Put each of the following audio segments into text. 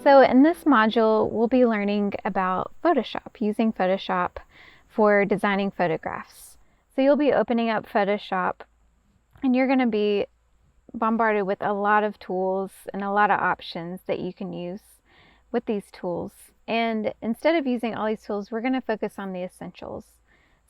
So in this module, we'll be learning about Photoshop, using Photoshop for designing photographs. So you'll be opening up Photoshop and you're going to be bombarded with a lot of tools and a lot of options that you can use with these tools. And instead of using all these tools, we're going to focus on the essentials.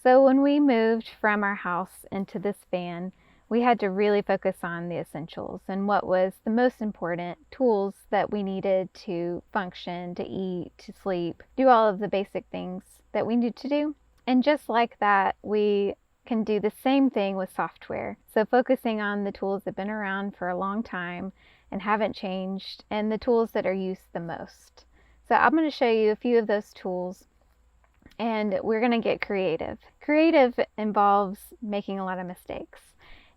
So when we moved from our house into this van, we had to really focus on the essentials and what was the most important tools that we needed to function, to eat, to sleep, do all of the basic things that we need to do. And just like that, we can do the same thing with software. So focusing on the tools that have been around for a long time and haven't changed, and the tools that are used the most. So I'm going to show you a few of those tools, and we're going to get creative. Creative involves making a lot of mistakes.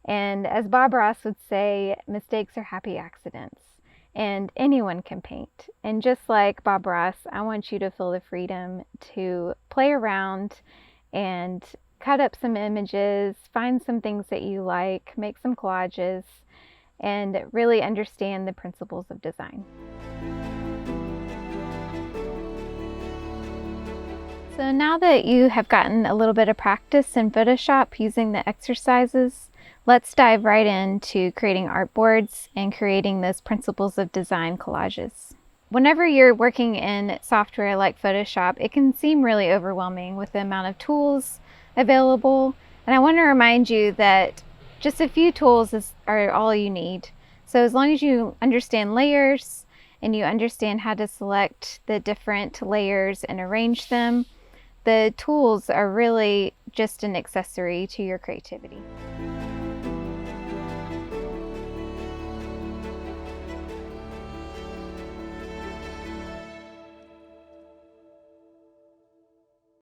And as Bob Ross would say, mistakes are happy accidents, and anyone can paint. And just like Bob Ross, I want you to feel the freedom to play around and cut up some images, find some things that you like, make some collages, and really understand the principles of design. So now that you have gotten a little bit of practice in Photoshop using the exercises, let's dive right into creating artboards and creating those principles of design collages. Whenever you're working in software like Photoshop, it can seem really overwhelming with the amount of tools available. And I want to remind you that just a few tools are all you need. So as long as you understand layers and you understand how to select the different layers and arrange them, the tools are really just an accessory to your creativity.